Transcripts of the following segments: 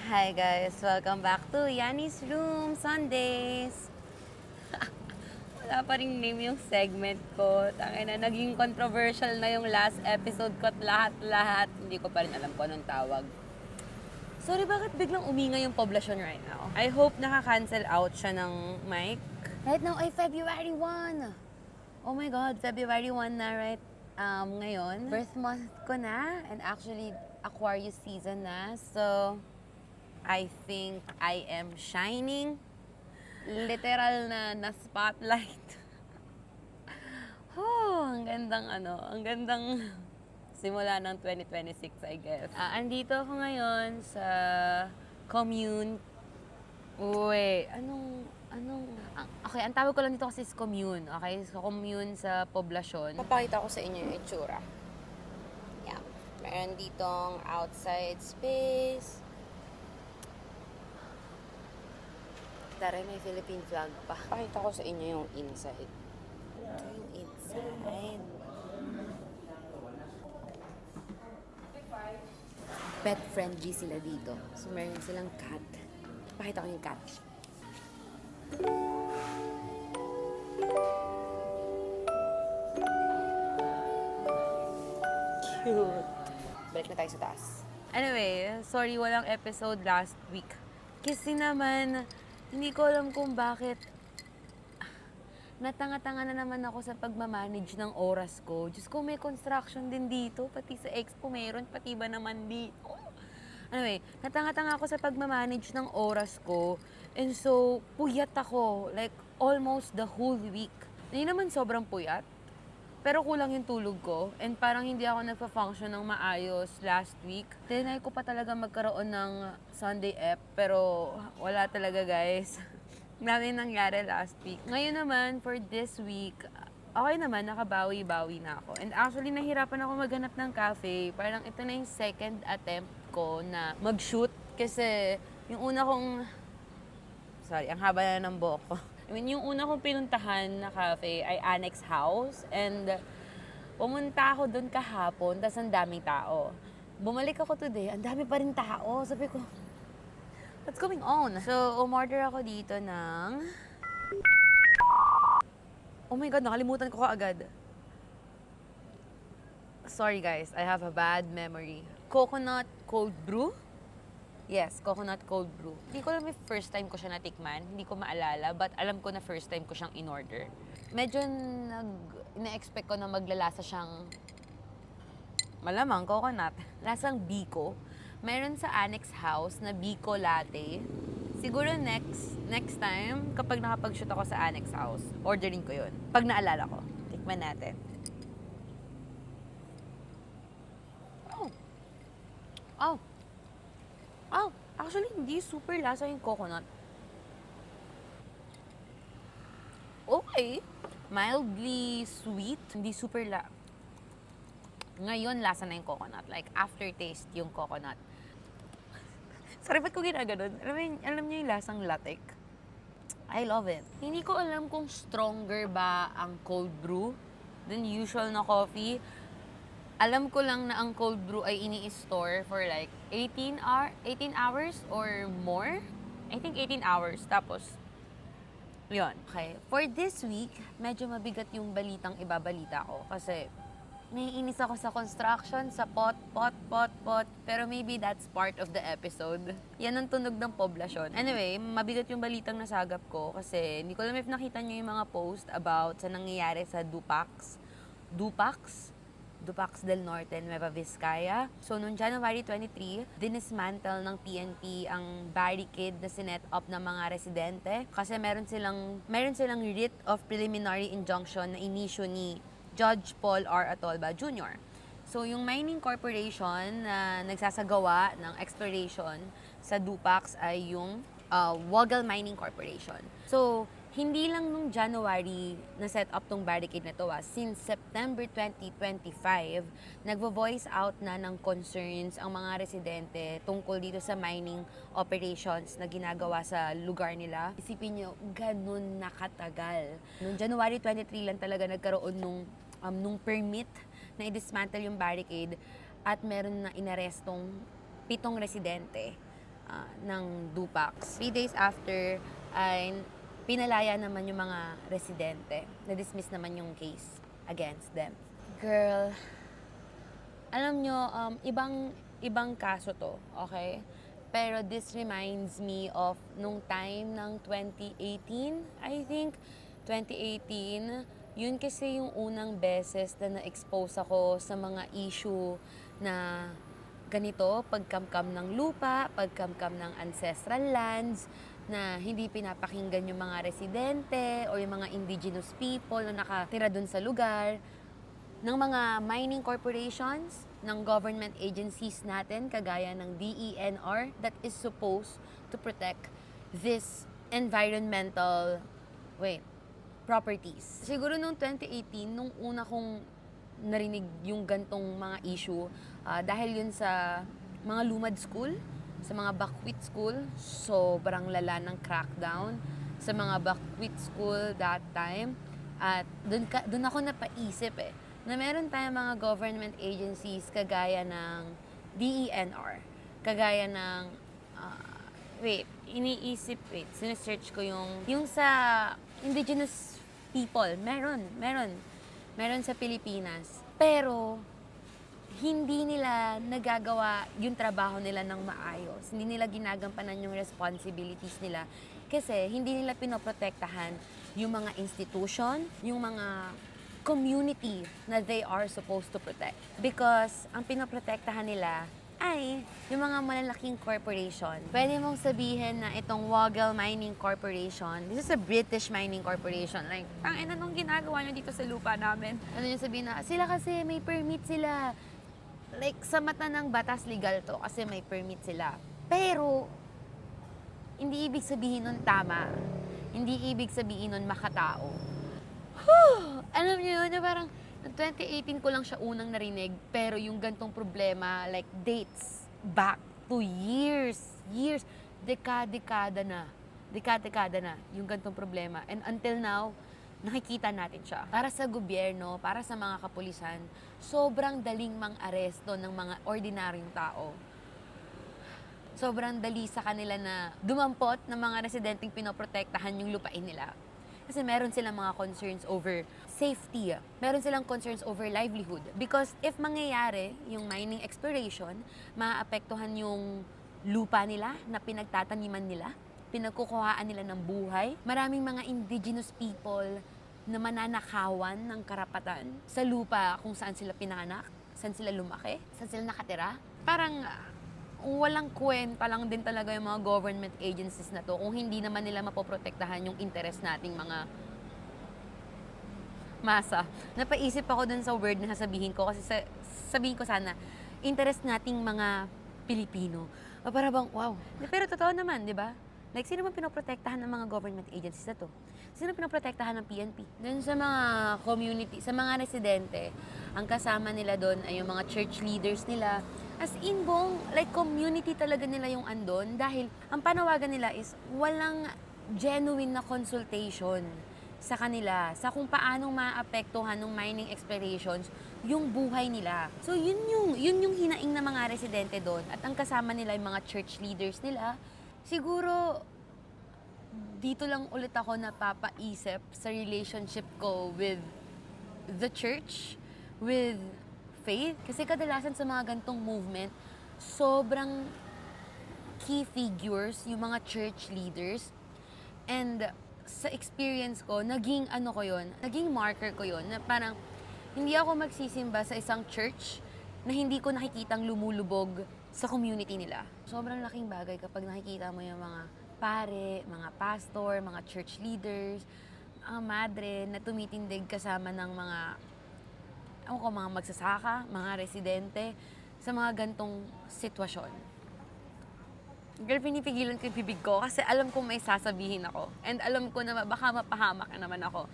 Hi guys! Welcome back to Yanni's Room Sundays! Wala pa ring name yung segment ko. Tangina, naging controversial na yung last episode ko at lahat-lahat. Hindi ko pa rin alam kung anong tawag. Sorry, bakit biglang umingay yung poblasyon right now? I hope naka-cancel out siya ng mic. Right now ay February 1. Oh my God, February 1 na right ngayon. Birth month ko na and actually Aquarius season na. So, I think I am shining. Literal na spotlight. Ang gandang simula ng 2026, I guess. Andito ako ngayon sa commune. Okay, ang tawag ko lang dito kasi is commune. Okay, so commune sa poblasyon. Papakita ko sa inyo yung itsura. Yeah. Meron ditong outside space. Tara, may Philippine flag pa. Pakita ko sa inyo yung inside. Ito yung inside. Pet friendly sila dito. So, meron silang cat. Pakita ko yung cat. Cute. Balik na tayo sa taas. Anyway, sorry walang episode last week. Kasi naman, hindi ko alam kung bakit natanga-tanga na naman ako sa pagmamanage ng oras ko. Diyos ko, may construction din dito. Pati sa expo meron, pati ba naman dito. Anyway, natanga-tanga ako sa pagmamanage ng oras ko. And so, puyat ako. Like, almost the whole week. Hindi naman sobrang puyat. Pero kulang yung tulog ko. And parang hindi ako nagpa-function ng maayos last week. Tinay ko pa talaga magkaroon ng Sunday app. Pero wala talaga, guys. Dami nangyari last week. Ngayon naman, for this week, okay naman, nakabawi-bawi na ako. And actually, nahirapan ako maghanap ng cafe. Parang ito na yung second attempt ko na mag-shoot. Kasi yung una kong... Sorry, ang haba na ng buhok ko. I mean, yung una kong pinuntahan na cafe ay Annex House. And pumunta ako doon kahapon, tas ang daming tao. Bumalik ako today, ang dami pa rin tao. Sabi ko, what's going on? So, umorder ako dito ng... Oh my God, nakalimutan ko kaagad. Sorry guys, I have a bad memory. Coconut cold brew? Yes, coconut cold brew. Hindi ko alam if first time ko siya natikman. Hindi ko maalala, but alam ko na first time ko siyang in-order. Medyo ina-expect ko na maglalasa siyang malamang coconut. Lasang biko. Meron sa Annex House na biko latte. Siguro next time, kapag nakapag-shoot ako sa Annex House, ordering ko yun. Pag naalala ko. Tikman natin. Oh, actually, hindi super lasa yung coconut. Okay. Mildly sweet. Hindi super Ngayon, lasa na yung coconut. Like, aftertaste yung coconut. Sorry, ba't ko ginaganon? Alam niyo yung lasang latek? I love it. Hindi ko alam kung stronger ba ang cold brew than usual na coffee. Alam ko lang na ang cold brew ay ini-store for like 18 hours or more. I think 18 hours. Tapos, yun. Okay. For this week, medyo mabigat yung balitang ibabalita ko. Kasi, naiinis ako sa construction, sa pot. Pero maybe that's part of the episode. Yan ang tunog ng poblasyon. Anyway, mabigat yung balitang nasagap ko. Kasi, hindi ko alam if nakita nyo yung mga post about sa nangyayari sa Dupax del Norte, Nueva Vizcaya. So, noong January 23, dinismantle ng PNP ang barricade na sinet up ng mga residente kasi meron silang writ of preliminary injunction na inisyu ni Judge Paul R. Atolba Jr. So, yung mining corporation na nagsasagawa ng exploration sa Dupax ay yung Woggle Mining Corporation. So, hindi lang nung January na set up tong barricade na to. Since September 2025, nagvo-voice out na ng concerns ang mga residente tungkol dito sa mining operations na ginagawa sa lugar nila. Isipin nyo, ganun nakatagal. Noong January 23 lang talaga nagkaroon nung permit na i-dismantle yung barricade at meron na inarestong 7 residente. ng Dupax. 3 days after, ay pinalaya naman yung mga residente. Na-dismiss naman yung case against them. Girl, alam nyo, ibang kaso to, okay? Pero this reminds me of nung time ng 2018, I think. 2018, yun kasi yung unang beses na na-expose ako sa mga issue na ganito, pagkamkam ng lupa, pagkamkam ng ancestral lands, na hindi pinapakinggan yung mga residente o yung mga indigenous people na nakatira dun sa lugar, ng mga mining corporations, ng government agencies natin, kagaya ng DENR, that is supposed to protect this environmental, properties. Siguro noong 2018, nung una kong narinig yung gantong mga issue, dahil yun sa mga lumad school, sa mga buckwheat school, sobrang lala ng crackdown sa mga buckwheat school that time. At dun ako napaisip na meron tayong mga government agencies kagaya ng DENR, kagaya ng, sinesearch ko yung sa indigenous people, meron sa Pilipinas. Pero, hindi nila nagagawa yung trabaho nila ng maayos. Hindi nila ginagampanan yung responsibilities nila. Kasi hindi nila pinoprotektahan yung mga institution, yung mga community na they are supposed to protect. Because ang pinoprotektahan nila ay yung mga malalaking corporation. Pwede mong sabihin na itong Wagel Mining Corporation, this is a British mining corporation. Like, anong ginagawa nyo dito sa lupa namin? Ano yung sabihin na, sila kasi may permit sila. Like, sa mata ng batas, legal to kasi may permit sila. Pero, hindi ibig sabihin nun tama. Hindi ibig sabihin nun makatao. Alam niyo yun, na parang, noong 2018 ko lang siya unang narinig, pero yung gantong problema, like dates back to years, dekada na yung gantong problema. And until now, nakikita natin siya. Para sa gobyerno, para sa mga kapulisan, sobrang daling mang-aresto ng mga ordinaryong tao. Sobrang dali sa kanila na dumampot ng mga residenteng pinoprotektahan yung lupain nila. Kasi meron silang mga concerns over safety. Meron silang concerns over livelihood. Because if mangyayari yung mining exploration, maapektuhan yung lupa nila na pinagtataniman nila, pinagkukuhaan nila ng buhay. Maraming mga indigenous people na mananakawan ng karapatan sa lupa kung saan sila pinanganak, saan sila lumaki, saan sila nakatira. Parang walang kwenta lang din talaga yung mga government agencies na to kung hindi naman nila mapoprotektahan yung interest nating mga masa. Napaisip ako dun sa word na sasabihin ko kasi sabihin ko sana, interest nating mga Pilipino. O para bang, wow. Pero totoo naman, di ba? Like, sino man pinoprotektahan ng mga government agencies na to? Sino pinoprotektahan ng PNP? Dun sa mga community, sa mga residente, ang kasama nila doon ay yung mga church leaders nila. As in, like community talaga nila yung andon dahil ang panawagan nila is walang genuine na consultation sa kanila, sa kung paanong maapektuhan ng mining explorations yung buhay nila. So yun yung hinaing ng mga residente doon. At ang kasama nila yung mga church leaders nila. Siguro, dito lang ulit ako napapaisip sa relationship ko with the church, with faith. Kasi kadalasan sa mga gantong movement, sobrang key figures yung mga church leaders. And sa experience ko, naging marker ko yun, na parang hindi ako magsisimba sa isang church na hindi ko nakikitang lumulubog sa community nila. Sobrang laking bagay kapag nakikita mo yung mga pare, mga pastor, mga church leaders, mga madre na tumitindig kasama ng mga magsasaka, mga residente sa mga gantong sitwasyon. Girl, pinipigilan ko yung bibig ko kasi alam kong may sasabihin ako. And alam ko na baka mapahamak na naman ako.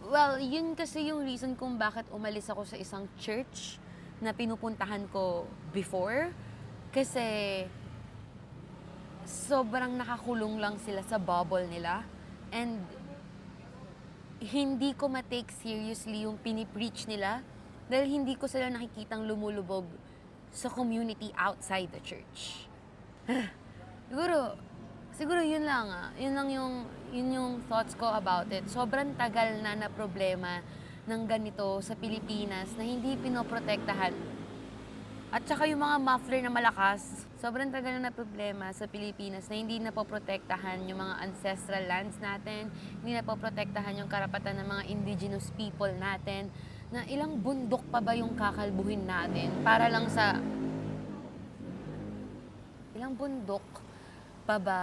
Well, yun kasi yung reason kung bakit umalis ako sa isang church na pinupuntahan ko before. Kasi sobrang nakakulong lang sila sa bubble nila. And hindi ko ma-take seriously yung pinipreach nila dahil hindi ko sila nakikitang lumulubog sa community outside the church. Siguro yun lang yun yung thoughts ko about it. Sobrang tagal na problema ng ganito sa Pilipinas na hindi pinoprotektahan. At saka yung mga muffler na malakas, sobrang tagal na problema sa Pilipinas na hindi napoprotektahan yung mga ancestral lands natin, hindi napoprotektahan yung karapatan ng mga indigenous people natin, na ilang bundok pa ba yung kakalbuhin natin para lang sa ilang bundok pa ba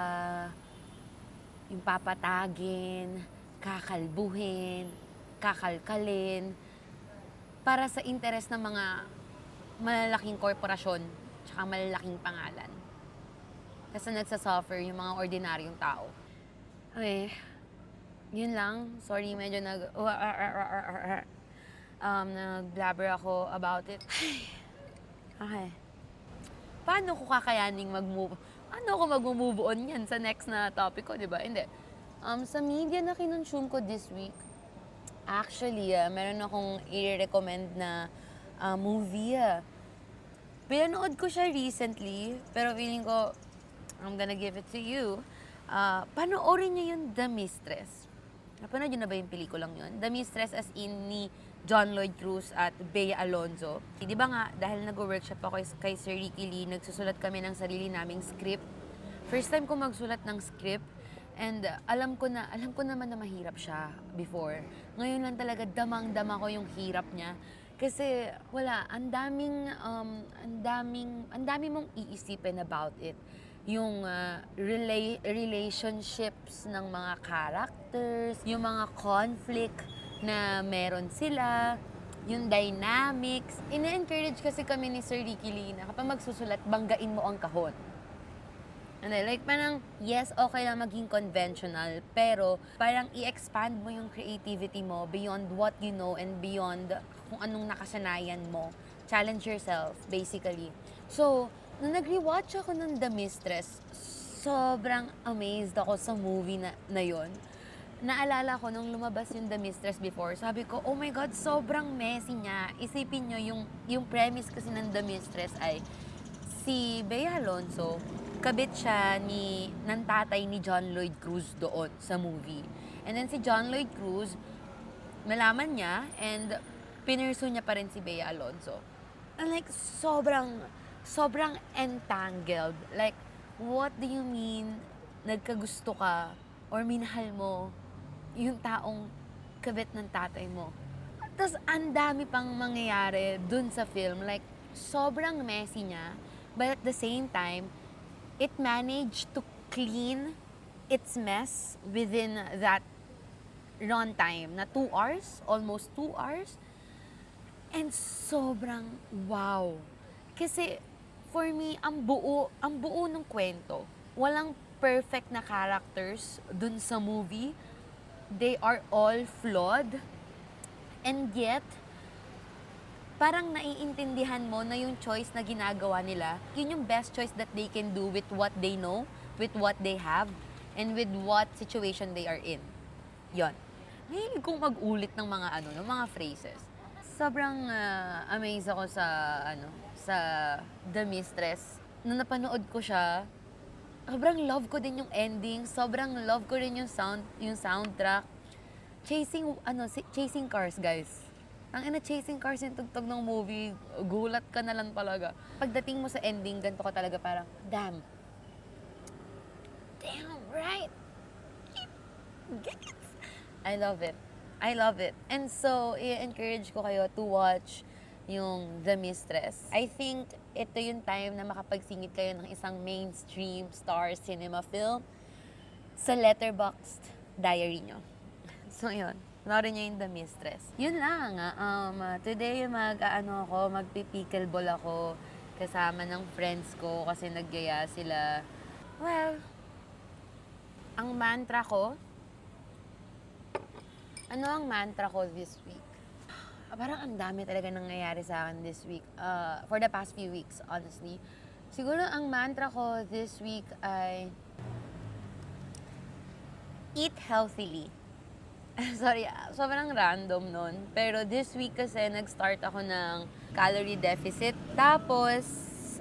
yung papatagin, kakalbuhin, kakalkalin, para sa interes ng mga malalaking korporasyon tsaka malalaking pangalan. Kasi nagsasuffer yung mga ordinaryong tao. Okay, yun lang. Sorry, medyo nag-blabber ako about it. Okay. Paano ko kakayaning mag-move? Ano ako mag-move on yan sa next na topic ko, di ba? Hindi. Sa media na kinonsume ko this week, actually, meron akong i-recommend na movie. Pinanood ko siya recently, pero feeling ko, I'm gonna give it to you. Panoorin niyo yung The Mistress. Napanood niyo na ba yung pelikulang yun? The Mistress as in ni John Lloyd Cruz at Bea Alonzo. Di ba nga, dahil nag-workshop ako kay Sir Ricky Lee, nagsusulat kami ng sarili naming script. First time ko magsulat ng script, and alam ko naman na mahirap siya before. Ngayon lang talaga damang-dama ko yung hirap niya. Kasi wala, ang dami mong iisipin about it. Yung relationships ng mga characters, yung mga conflict na meron sila, yung dynamics. Ina-encourage kasi kami ni Sir Ricky Lee na kapag magsusulat, banggain mo ang kahon. And like parang, yes, okay lang maging conventional, pero parang i-expand mo yung creativity mo beyond what you know and beyond kung anong nakasanayan mo. Challenge yourself, basically. So, nung nag-rewatch ako ng The Mistress, sobrang amazed ako sa movie na yon. Naalala ko nung lumabas yung The Mistress before, sabi ko, oh my God, sobrang messy niya. Isipin nyo, yung premise kasi ng The Mistress ay si Bea Alonzo, kabit siya ng tatay ni John Lloyd Cruz doon sa movie. And then si John Lloyd Cruz, nalaman niya and pinursu niya pa rin si Bea Alonzo. And like, sobrang entangled. Like, what do you mean nagkagusto ka or minahal mo yung taong kabit ng tatay mo? Tapos, ang dami pang mangyayari dun sa film. Like, sobrang messy niya. But at the same time, it managed to clean its mess within that runtime na 2 hours, almost 2 hours. And sobrang wow. Kasi for me, ang buo ng kwento. Walang perfect na characters dun sa movie. They are all flawed. And yet, parang naiintindihan mo na yung choice na ginagawa nila, yun yung best choice that they can do with what they know, with what they have, and with what situation they are in. Yon. Mahilig kong mag-ulit ng mga phrases. Sobrang amazed ako sa The Mistress. Nung napanood ko siya, sobrang love ko din yung ending, sobrang love ko rin yung soundtrack. Chasing Cars, guys. Chasing Cars yung tugtog ng movie, gulat ka na lang talaga. Pagdating mo sa ending, ganito ka talaga parang, damn, right? Gets. I love it. And so, i-encourage ko kayo to watch yung The Mistress. I think ito yung time na makapagsingit kayo ng isang mainstream star cinema film sa Letterboxd diary nyo. So, yun. Panoorin niyo yung The Mistress. Yun lang. Today, magpipickleball ako kasama ng friends ko kasi nagyaya sila. Well, ang mantra ko this week? Parang ang dami talaga nangyayari sa akin this week. For the past few weeks, honestly. Siguro ang mantra ko this week ay eat healthily. Sorry, sobrang random nun. Pero this week kasi nag-start ako ng calorie deficit. Tapos,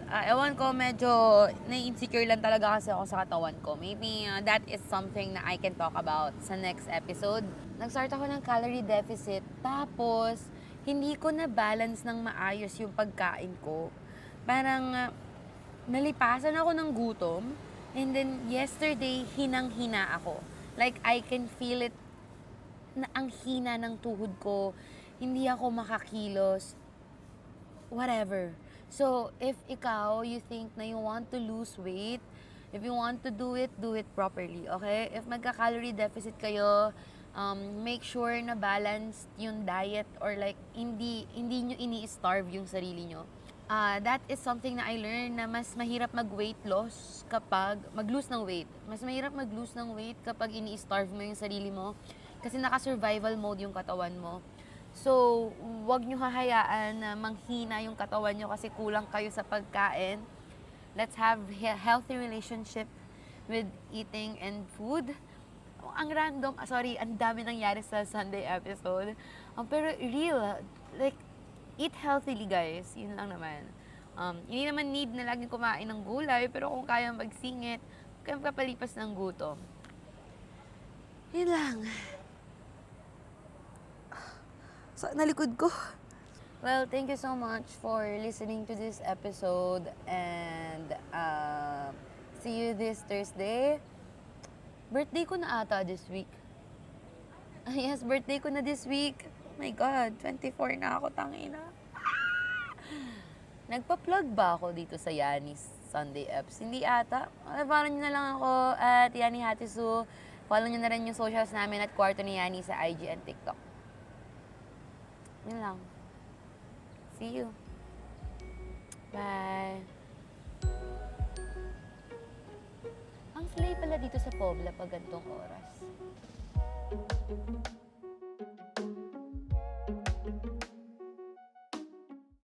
Ewan ko, medyo na-insecure lang talaga kasi ako sa katawan ko. Maybe that is something na I can talk about sa next episode. Nag-start ako ng calorie deficit, tapos hindi ko na balance ng maayos yung pagkain ko. Parang nalipasan ako ng gutom, and then yesterday, hinang-hina ako. Like, I can feel it na ang hina ng tuhod ko, hindi ako makakilos, whatever. So, if ikaw, you think na you want to lose weight, if you want to do it properly, okay? If magka-calorie deficit kayo, make sure na balanced yung diet, or like, hindi nyo ini-starve yung sarili nyo. That is something na I learned, na mas mahirap mag-weight loss kapag, mag-lose ng weight. Mas mahirap mag-lose ng weight kapag ini-starve mo yung sarili mo. Kasi naka-survival mode yung katawan mo. So, wag nyo hahayaan na manghina yung katawan nyo kasi kulang kayo sa pagkain. Let's have a healthy relationship with eating and food. Ang random, sorry, ang dami nangyari sa Sunday episode. Pero real, like, eat healthily, guys. Yun lang naman. Hindi naman need na laging kumain ng gulay, pero kung kaya magsingit, kaya kapalipas ng gutom. Yun lang. Nalikod ko. Well, thank you so much for listening to this episode, and see you this Thursday. Birthday ko na ata this week. Yes, birthday ko na this week. Oh my God, 24 na ako, tangina. Nagpa-plug ba ako dito sa Yanni's Sunday Eps? Hindi ata. Follow nyo na lang ako at Yanni Hatisu. Follow nyo na rin yung socials namin at Kwarto ni Yanni sa IG and TikTok. Yun lang. See you. Bye. Ang slay pala dito sa Pobla pag gantong oras.